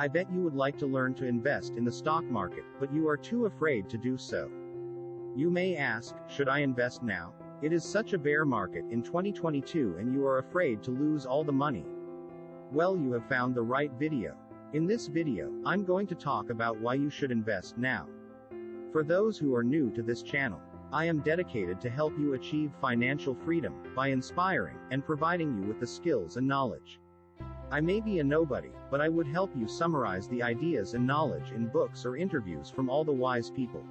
I bet you would like to learn to invest in the stock market, but you are too afraid to do so. You may ask, should I invest now? It is such a bear market in 2022 and you are afraid to lose all the money. Well, you have found the right video. In this video, I'm going to talk about why you should invest now. For those who are new to this channel, I am dedicated to help you achieve financial freedom by inspiring and providing you with the skills and knowledge. I may be a nobody, but I would help you summarize the ideas and knowledge in books or interviews from all the wise people.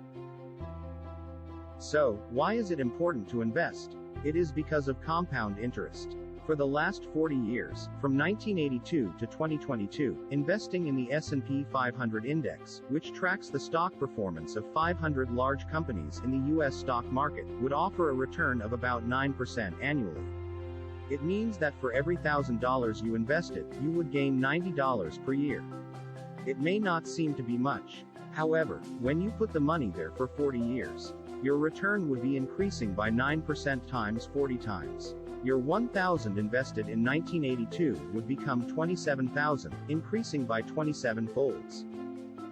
So, why is it important to invest? It is because of compound interest. For the last 40 years, from 1982 to 2022, investing in the S&P 500 index, which tracks the stock performance of 500 large companies in the US stock market, would offer a return of about 9% annually. It means that for every $1,000 you invested, you would gain $90 per year. It may not seem to be much. However, when you put the money there for 40 years, your return would be increasing by 9% times 40 times. Your $1,000 invested in 1982 would become $27,000, increasing by 27 folds.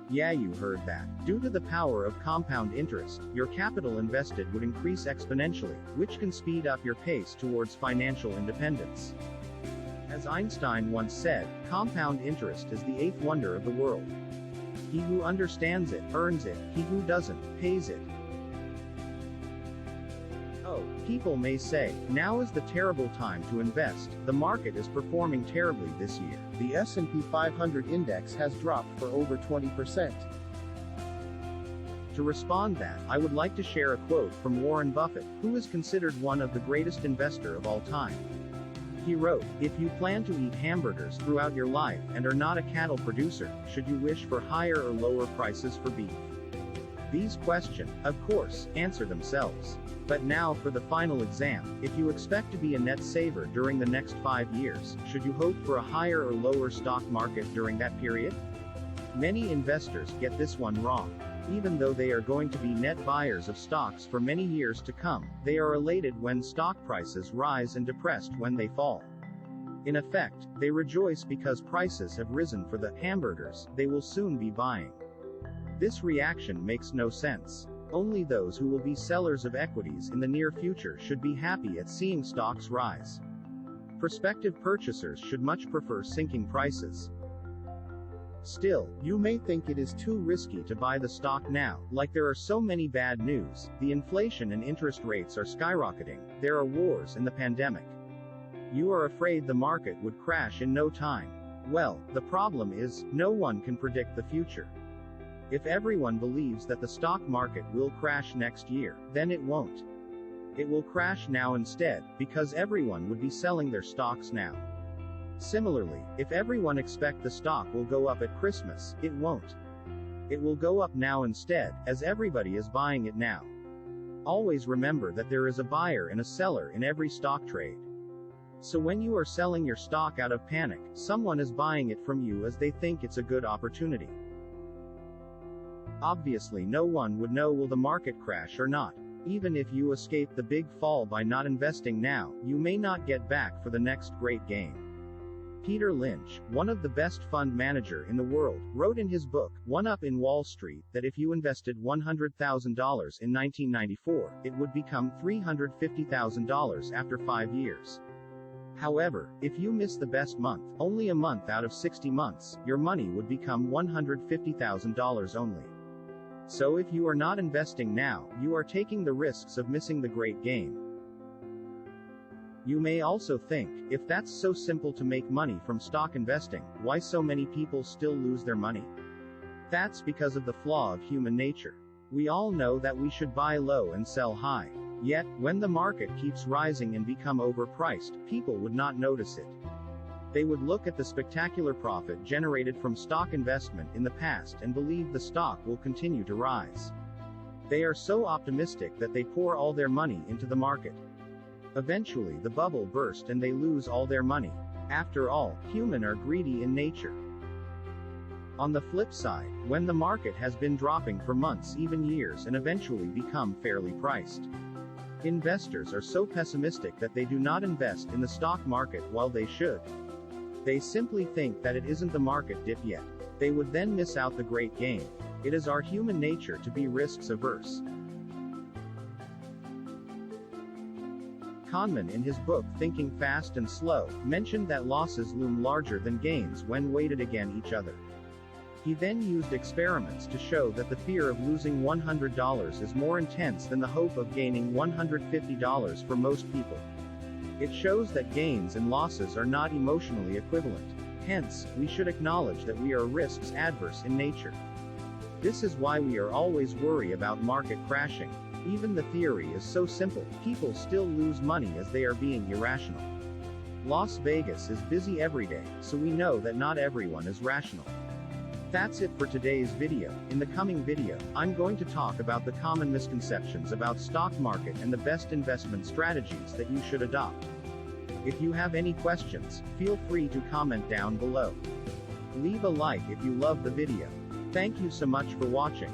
Yeah, you heard that. Due to the power of compound interest, your capital invested would increase exponentially, which can speed up your pace towards financial independence. As Einstein once said, compound interest is the eighth wonder of the world. He who understands it, earns it, he who doesn't, pays it. Oh, people may say, now is the terrible time to invest, the market is performing terribly this year. The S&P 500 index has dropped for over 20%. To respond that, I would like to share a quote from Warren Buffett, who is considered one of the greatest investors of all time. He wrote, "If you plan to eat hamburgers throughout your life and are not a cattle producer, should you wish for higher or lower prices for beef?" These questions, of course, answer themselves. But now for the final exam, if you expect to be a net saver during the next 5 years, should you hope for a higher or lower stock market during that period? Many investors get this one wrong. Even though they are going to be net buyers of stocks for many years to come, they are elated when stock prices rise and depressed when they fall. In effect, they rejoice because prices have risen for the hamburgers they will soon be buying. This reaction makes no sense. Only those who will be sellers of equities in the near future should be happy at seeing stocks rise. Prospective purchasers should much prefer sinking prices. Still, you may think it is too risky to buy the stock now, like there are so many bad news, the inflation and interest rates are skyrocketing, there are wars and the pandemic. You are afraid the market would crash in no time. Well, the problem is, no one can predict the future. If everyone believes that the stock market will crash next year, then it won't. It will crash now instead, because everyone would be selling their stocks now. Similarly, if everyone expects the stock will go up at Christmas, it won't. It will go up now instead, as everybody is buying it now. Always remember that there is a buyer and a seller in every stock trade. So when you are selling your stock out of panic, someone is buying it from you as they think it's a good opportunity. Obviously no one would know will the market crash or not. Even if you escape the big fall by not investing now, you may not get back for the next great gain. Peter Lynch, one of the best fund manager in the world, wrote in his book, One Up in Wall Street, that if you invested $100,000 in 1994, it would become $350,000 after 5 years. However, if you miss the best month, only a month out of 60 months, your money would become $150,000 only. So if you are not investing now, you are taking the risks of missing the great game. You may also think, if that's so simple to make money from stock investing, why so many people still lose their money? That's because of the flaw of human nature. We all know that we should buy low and sell high. Yet, when the market keeps rising and become overpriced, people would not notice it. They would look at the spectacular profit generated from stock investment in the past and believe the stock will continue to rise. They are so optimistic that they pour all their money into the market. Eventually the bubble burst and they lose all their money. After all, humans are greedy in nature. On the flip side, when the market has been dropping for months, even years, and eventually become fairly priced, investors are so pessimistic that they do not invest in the stock market while they should. They simply think that it isn't the market dip yet. They would then miss out the great gain. It is our human nature to be risks averse. Kahneman, in his book Thinking Fast and Slow, mentioned that losses loom larger than gains when weighted against each other. He then used experiments to show that the fear of losing $100 is more intense than the hope of gaining $150 for most people. It shows that gains and losses are not emotionally equivalent. Hence, we should acknowledge that we are risks adverse in nature. This is why we are always worried about market crashing. Even the theory is so simple, people still lose money as they are being irrational. Las Vegas is busy every day, so we know that not everyone is rational. That's it for today's video. In the coming video, I'm going to talk about the common misconceptions about stock market and the best investment strategies that you should adopt. If you have any questions, feel free to comment down below. Leave a like if you love the video. Thank you so much for watching.